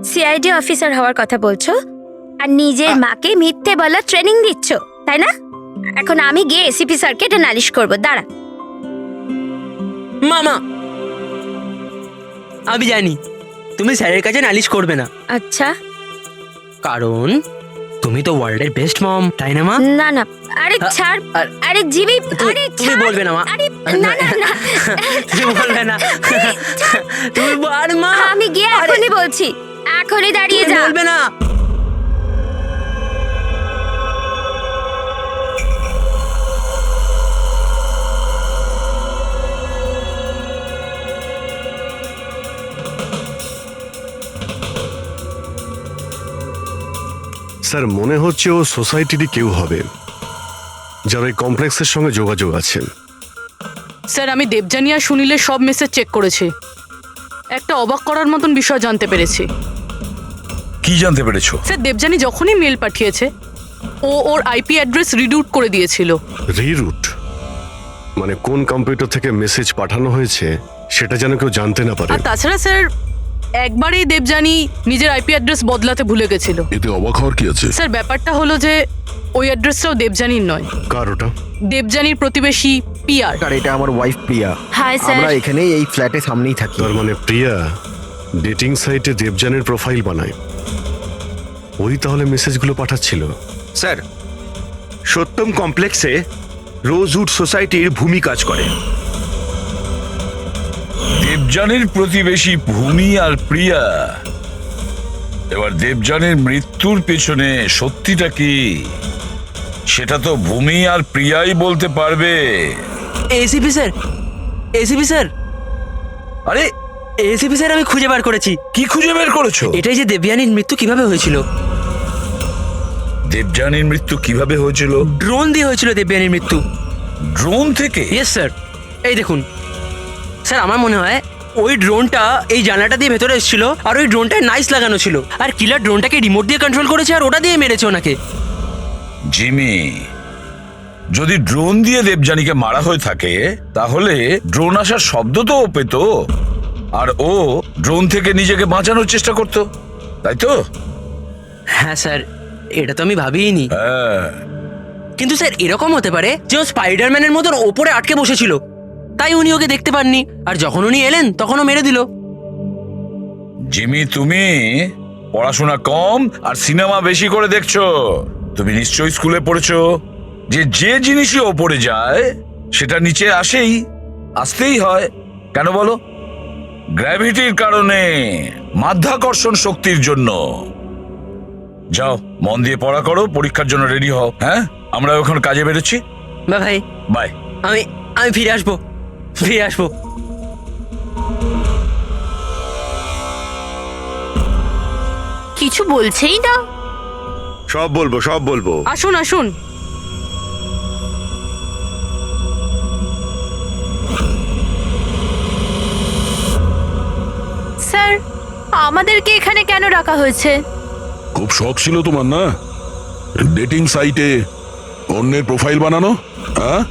সিআইডি অফিসার হওয়ার কথা বলছো আর নিজের মাকে মিথ্যে বলার ট্রেনিং দিচ্ছ, তাই না? এখন আমি গিয়ে এসিপি স্যারকে এটা নালিশ করবো, দাঁড়া। মামা আমি জানি তুমি স্যারের কাছে নালিশ করবে না। আচ্ছা, কারণ তুমি তো ওয়ার্ল্ডের বেস্ট মম, তাই না মা? না না, আরে ছাড়, আরে জিবি, আরে তুমি ছাড়। বলবে না মা? আরে না না না, তুমি বলবে না? তুমি আর মা আমি গিয়ে এখনই বলছি, এখনই দাঁড়িয়ে তুমি যা। বলবে না? স্যার মনে হচ্ছে ও সোসাইটিরই কেউ হবে, যারা এই কমপ্লেক্সের সঙ্গে যোগাযোগ আছে। স্যার আমি দেবযানী আর সুনীলের সব মেসেজ চেক করেছি, একটা অবাক করার মতন বিষয় জানতে পেরেছি। কি জানতে পেরেছো? স্যার দেবযানী যখনই মেল পাঠিয়েছে ও ওর আইপি অ্যাড্রেস রিডিউট করে দিয়েছিল। রিরুট মানে কোন কম্পিউটার থেকে মেসেজ পাঠানো হয়েছে সেটা যেন কেউ জানতে না পারে। আর তাছাড়া স্যার একবারেই দেবযানী নিজের আইপি অ্যাড্রেস বদলাতে ভুলে গেছিল। এতে অবাক হওয়ার কি আছে? স্যার ব্যাপারটা হলো যে ওই অ্যাড্রেসটাও দেবযানীর নয়, কার ওটা? দেবযানীর প্রতিবেশী পিয়ার। আর এটা আমার ওয়াইফ প্রিয়া। Hi sir. আমরা এখানেই এই ফ্ল্যাটের সামনেই থাকি। তার মানে প্রিয়া ডেটিং সাইটে দেবযানের প্রোফাইল বানায়, ওই তাহলে মেসেজগুলো পাঠাচ্ছিল। স্যার, সত্যম কমপ্লেক্সে রোজউড সোসাইটির ভূমি কাজ করে। দেবযানীর প্রতিবেশী ভূমি আর প্রিয়া। এবার দেবযানীর মৃত্যুর পেছনে সত্যিটা কি সেটা তো ভূমি আর প্রিয়াই বলতে পারবে। এসিপি স্যার, এসিপি স্যার, আরে এসিপি স্যার, আমি খুঁজে বার করেছি। কি খুঁজে বের করেছো? এটাই যে দেবযানীর মৃত্যু কিভাবে হয়েছিল। দেবযানীর মৃত্যু কিভাবে হয়েছিল? ড্রোন দিয়ে হয়েছিল দেবযানীর মৃত্যু। ড্রোন থেকে? ইয়েস স্যার, এই দেখুন স্যার, আমার মনে হয় ওই ড্রোনটা এই জানলাটা দিয়ে ভেতরে এসেছিল আর ওই ড্রোনটায় নাইস লাগানো ছিল আর কিলার ড্রোনটাকে রিমোট দিয়ে কন্ট্রোল করেছে আর ওটা দিয়ে মেরেছে ওনাকে। জিমি, যদি ড্রোন দিয়ে দেবযানীকে মারা হয়ে থাকে তাহলে ড্রোন আসার শব্দ তো ও পেত আর ও ড্রোন থেকে নিজেকে বাঁচানোর চেষ্টা করত, তাই তো? হ্যাঁ স্যার, এটা তো আমি ভাবিনি। হ্যাঁ, কিন্তু স্যার এরকম হতে পারে যে ও স্পাইডারম্যানের মতন ওপরে আটকে বসেছিল, তাই উনি ওকে দেখতে পাননি আর যখন উনি এলেন তখন ও মেরে দিল। জিমি, তুমি পড়াশোনা কম আর সিনেমা বেশি করে দেখছো। তুমি নিশ্চয়ই স্কুলে পড়েছো যে যে জিনিসই ওপরে যায় সেটা নিচে আসতেই হয়। কেন বলো? গ্র্যাভিটির কারণে, মাধ্যাকর্ষণ শক্তির জন্য। যাও, মন দিয়ে পড়া করো, পরীক্ষার জন্য রেডি হও। হ্যাঁ, আমরা এখন কাজে বেরোচ্ছি। বা ভাই, বাই। আমি ফিরে আসবো, ফিরে আসবো। কিছু বলছেই না। সব বলবো, সব বলবো। আসুন আসুন। স্যার, আমাদেরকে এখানে কেন রাখা হয়েছে? খুব শখ ছিল তোমার না ডেটিং সাইটে অন্যের প্রোফাইল বানানো? হ্যাঁ,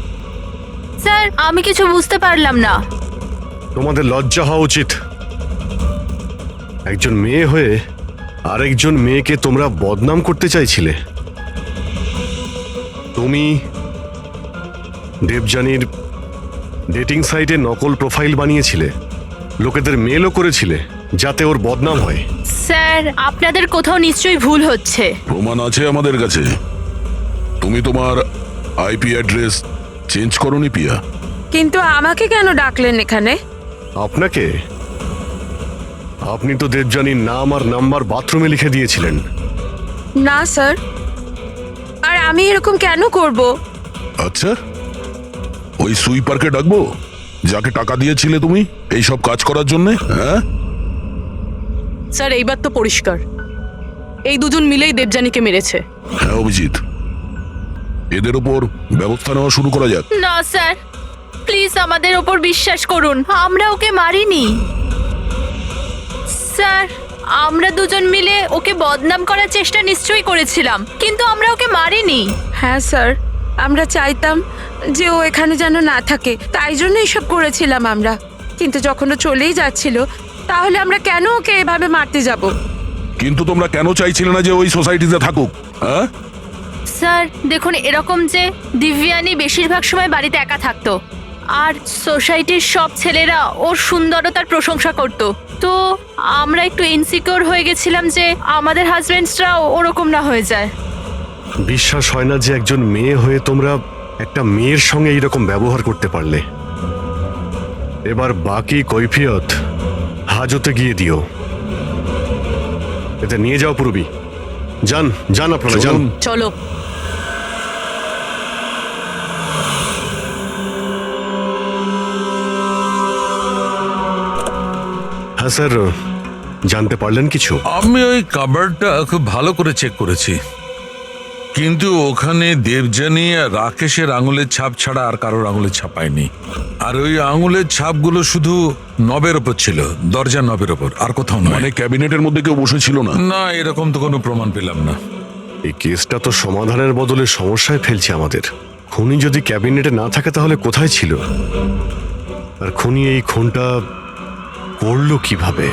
স্যার, আমি কিছু বুঝতে পারলাম না। তোমাদের লজ্জা হওয়া উচিত। একজন মেয়ে হয়ে আরেকজন মেয়েকে তোমরা বদনাম করতে চাইছিলে। তুমি দেবযানীর ডেটিং সাইটে নকল প্রোফাইল বানিয়েছিলে, লোকেদের মেলও করেছিলে যাতে ওর বদনাম হয়। স্যার, আপনাদের কোথাও নিশ্চয়ই ভুল হচ্ছে। প্রমাণ আছে আমাদের কাছে। তুমি তোমার আইপি অ্যাড্রেস চেঞ্জ করোনি পিয়া। কিন্তু আমাকে কেন ডাকলেন এখানে? আপনাকে? আপনি তো দেবযানীর নাম আর নাম্বার বাথরুমে লিখে দিয়েছিলেন। না স্যার, আর আমি এরকম কেন করব? আচ্ছা, ওই সুইপারকে ডাকবো যাকে টাকা দিয়েছিলে তুমি এই সব কাজ করার জন্য? হ্যাঁ স্যার এইবার তো পরিষ্কার, এই দুজন মিলেই দেবযানীকে মেরেছে। হ্যাঁ অভিজিৎ, এদের ওপর ব্যবস্থা নেওয়া শুরু করা যাক। না স্যার, প্লিজ আমাদের ওপর বিশ্বাস করুন, আমরা ওকে মারিনি। স্যার, আমরা দুজন মিলে ওকে বদনাম করার চেষ্টা নিশ্চয়ই করেছিলাম, কিন্তু আমরা ওকে মারিনি। হ্যাঁ স্যার, আমরা চাইতাম যে ও এখানে যেন না থাকে, তাই জন্য এসব করেছিলাম আমরা। কিন্তু যখন ও চলেই যাচ্ছিল, তাহলে আমরা কেন ওকে এভাবে মারতে যাব? কিন্তু তোমরা কেন চাইছিলে না যে ওই সোসাইটিতে থাকুক? হ্যাঁ, স্যার দেখুন, এরকম যে দিব্যানী বেশিরভাগ সময় বাড়িতে একা থাকতো, আর সোসাইটির সব ছেলেরা ওর সুন্দরতার প্রশংসা করত। তো আমরা একটু ইনসিকিউর হয়ে গেছিলাম যে আমাদের হাজবেন্ডসরাও ওরকম না হয়ে যায়। বিশ্বাস হয় না যে একজন মেয়ে হয়ে তোমরা একটা মেয়ের সঙ্গে এইরকম ব্যবহার করতে পারলে। এবার বাকি কৈফিয়ত হাজতে গিয়ে দিও। এতে নিয়ে যাও পূর্বী। যান যান আপনারা যান। চলো। হ্যাঁ স্যার, জানতে পারলেন কিছু? আমি ওই কাবারটা খুব ভালো করে চেক করেছি, কিন্তু ওখানে দেবযানী আর রাকেশের আঙুলের ছাপ ছাড়া আর কারোর আঙুলের ছাপ পাইনি। আর ওই আঙুলের ছাপগুলো শুধু নবের ওপর ছিল, দরজা নবের ওপর, আর কোথাও নয়। মানে ক্যাবিনেটের মধ্যে কেউ বসেছিল না? না, এরকম তো কোনো প্রমাণ পেলাম না। এই কেসটা তো সমাধানের বদলে সমস্যায় ফেলছে আমাদের। খুনি যদি ক্যাবিনেটে না থাকে তাহলে কোথায় ছিল? আর খুনি এই খুনটা করলো কিভাবে?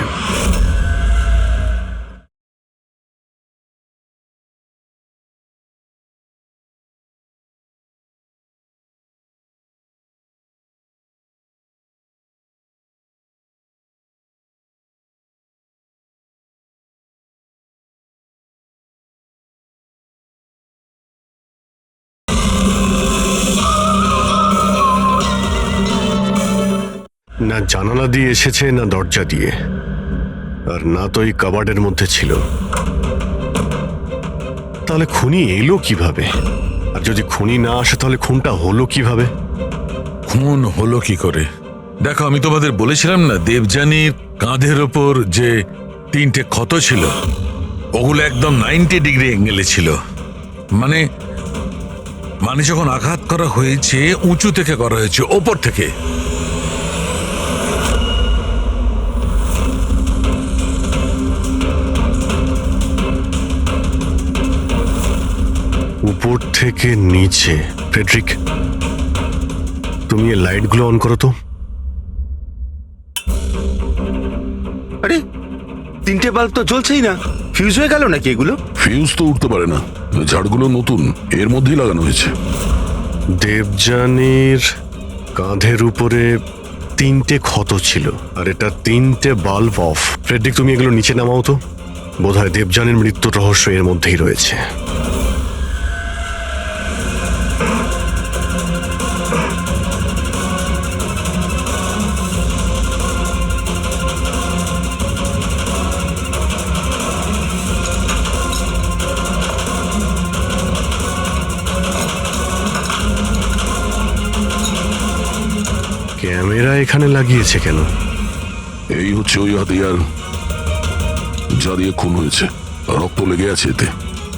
না জানালা দিয়ে এসেছে, না দরজা দিয়ে, আর না তো এই কাবার্ডের মধ্যে ছিল। তাহলে খুনি এলো কিভাবে? আর যদি খুনি না আসে তাহলে খুনটা হলো কিভাবে? খুন হলো কি করে? দেখো, আমি তোমাদের বলেছিলাম না দেবযানীর কাঁধের ওপর যে 3টে ক্ষত ছিল, ওগুলো একদম 90 ডিগ্রি অ্যাঙ্গেলে ছিল। মানে মানে যখন আঘাত করা হয়েছে উঁচু থেকে করা হয়েছে, ওপর থেকে। উপর থেকে নিচে। ফ্রেডরিক, তুমি এই লাইটগুলো অন করো তো। আরে 3টে বাল্ব তো জ্বলছেই না, ফিউজ হয়ে গেল নাকি এগুলো? ফিউজ তো উঠতে পারে না, ঝাড়গুলো নতুন, এর মধ্যেই লাগানো হয়েছে। দেবযানীর কাঁধের উপরে 3টে ক্ষত ছিল, আর এটা 3টে বাল্ব অফ। ফ্রেডরিক, তুমি এগুলো নিচে নামাও তো। বোধহয় দেবযানীর মৃত্যুর রহস্য এর মধ্যেই রয়েছে। ক্যামেরা এখানে লাগিয়েছে কেন? এই হচ্ছে ওই হাতিয়ার যা দিয়ে খুন হয়েছে, রক্ত লেগে আছে এতে।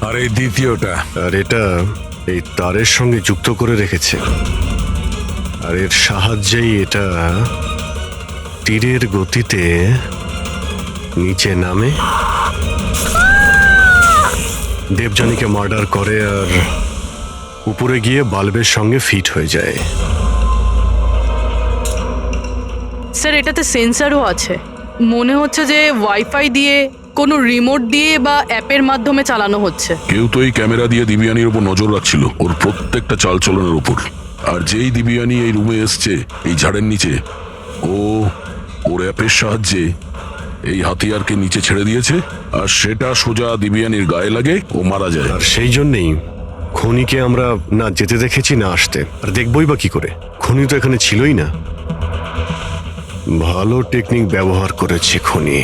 আর এই দ্বিতীয়টা, আর এটা এই তারের সঙ্গে যুক্ত করে রেখেছে, আর এর সাহায্যেই এটা তীরের গতিতে নিচে নামে, দেবযানীকে মার্ডার করে, আর উপরে গিয়ে বাল্বের সঙ্গে ফিট হয়ে যায়। স্যার, এটাতে সেন্সারও আছে। মনে হচ্ছে যে ওয়াইফাই দিয়ে, কোনো রিমোট দিয়ে বা অ্যাপের মাধ্যমে চালানো হচ্ছে। কেউ তো এই ক্যামেরা দিয়ে দিবিয়ানির উপর নজর রাখছিল, ওর প্রত্যেকটা চালচলনের উপর। আর যেই দিবিয়ানি এই রুমে এসছে এই ঝাড়ের নিচে, ওর অ্যাপের সাহায্যে এই হাতিয়ারকে নিচে ছেড়ে দিয়েছে, আর সেটা সোজা দিবিয়ানির গায়ে লাগে, ও মারা যায়। আর সেই জন্যেই খুনিকে আমরা না যেতে দেখেছি না আসতে। আর দেখবই বা কি করে? খুনি তো এখানে ছিলই না। ভালো টেকনিক ব্যবহার করেছে খুনি।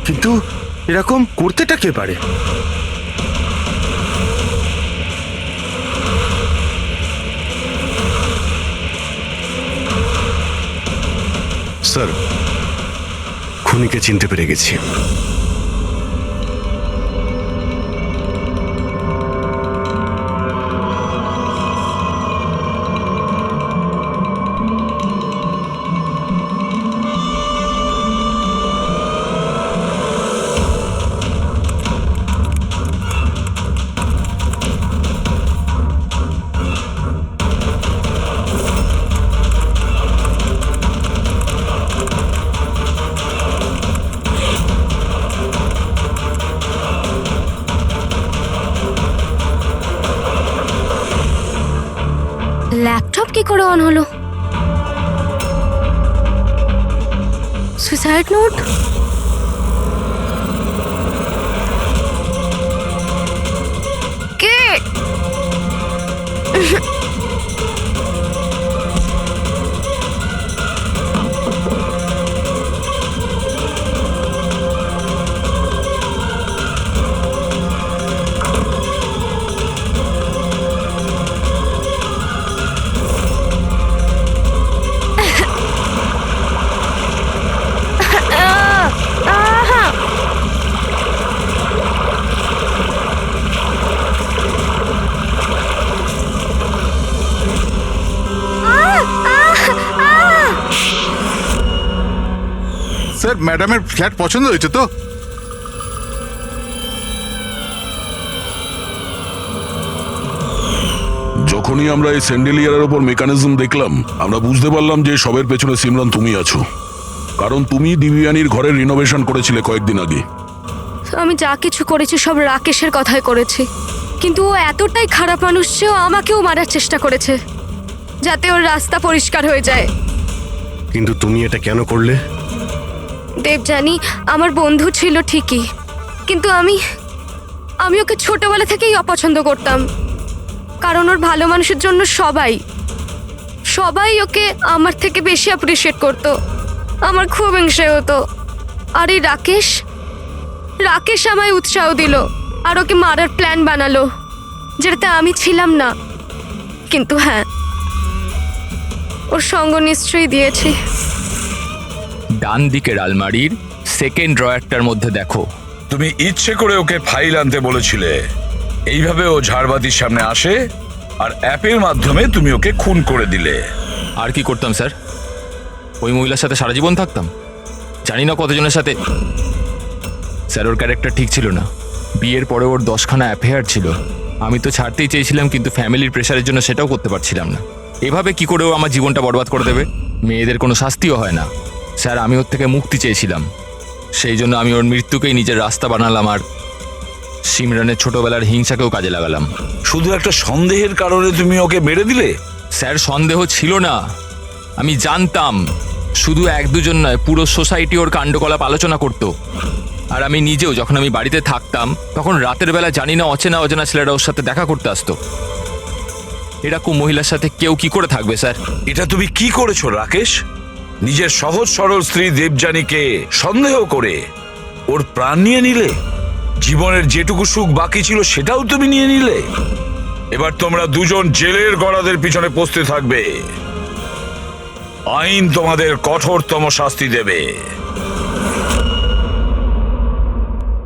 কিন্তু এরকম করতেটা কে পারে? স্যার, খুনিকে চিনতে পেরে গেছি। ল্যাপটপ কি করে অন হলো? Suicide note? কে? স্যার ম্যাডামের ফ্ল্যাট পছন্দ হয়েছে তো? যখনই আমরা এই স্যান্ডেলিয়ারের ওপর মেকানিজম দেখলাম, আমরা বুঝতে পারলাম যে সবের পেছনে সিমরান তুমি আছো। কারণ তুমি দিব্যানীর ঘরের রিনোভেশন করেছিলে কয়েকদিন আগে। আমি যা কিছু করেছি সব রাকেশের কথাই করেছি, কিন্তু ও এতটাই খারাপ মানুষ যে ও আমাকেও মারার চেষ্টা করেছে, যাতে ওর রাস্তা পরিষ্কার হয়ে যায়। কিন্তু তুমি এটা কেন করলে? দেবযানী আমার বন্ধু ছিল ঠিকই, কিন্তু আমি ওকে ছোটবেলা থেকেই অপছন্দ করতাম। কারণ ওর ভালো মানুষের জন্য সবাই ওকে আমার থেকে বেশি অ্যাপ্রিসিয়েট করতো। আমার খুব হিংসে হতো। আর এই রাকেশ আমায় উৎসাহ দিল আর ওকে মারার প্ল্যান বানালো, যেটাতে আমি ছিলাম না। কিন্তু হ্যাঁ, ওর সঙ্গ নিশ্চয়ই দিয়েছি। ডান দিকের আলমারির সেকেন্ড ড্রয়ারটার মধ্যে দেখো। তুমি ইচ্ছে করে ওকে ফাইল আনতে বলেছিলে, এইভাবে ও ঝাড়বাতির সামনে আসে আর অ্যাপের মাধ্যমে তুমি ওকে খুন করে দিলে। আর কি করতাম স্যার? ওই মহিলার সাথে সারা জীবন থাকতাম? জানি না কতজনের সাথে। স্যার ওর ক্যারেক্টার ঠিক ছিল না। বিয়ের পরে ওর 10খানা অ্যাফেয়ার ছিল। আমি তো ছাড়তেই চেয়েছিলাম, কিন্তু ফ্যামিলির প্রেশারের জন্য সেটাও করতে পারছিলাম না। এভাবে কি করে ও আমার জীবনটা বরবাদ করে দেবে? মেয়েদের কোনো শাস্তিও হয় না। স্যার আমি ওর থেকে মুক্তি চেয়েছিলাম, সেই জন্য আমি ওর মৃত্যুকেই নিজের রাস্তা বানালাম আর সিমরানের ছোটবেলার হিংসাকেও কাজে লাগালাম। শুধু একটা সন্দেহের কারণে তুমি ওকে মেরে দিলে? স্যার সন্দেহ ছিল না, আমি জানতাম। শুধু 1-2 নয়, পুরো সোসাইটি ওর কাণ্ডকলাপ আলোচনা করতো। আর আমি নিজেও যখন আমি বাড়িতে থাকতাম, তখন রাতের বেলা জানি না অচেনা ছেলেরা ওর সাথে দেখা করতে আসতো। এরকম মহিলার সাথে কেউ কি করে থাকবে স্যার? এটা তুমি কি করেছো রাকেশ? নিজের সহজ সরল স্ত্রী দেবযানীকে সন্দেহ করে ওর প্রাণ নিয়ে নিলে। জীবনের যেটুকু সুখ বাকি ছিল সেটাও তুমি নিয়ে নিলে। এবার তোমরা দুজন জেলের গড়াদের পিছনে পৌঁছতে থাকবে। আইন তোমাদের কঠোরতম শাস্তি দেবে।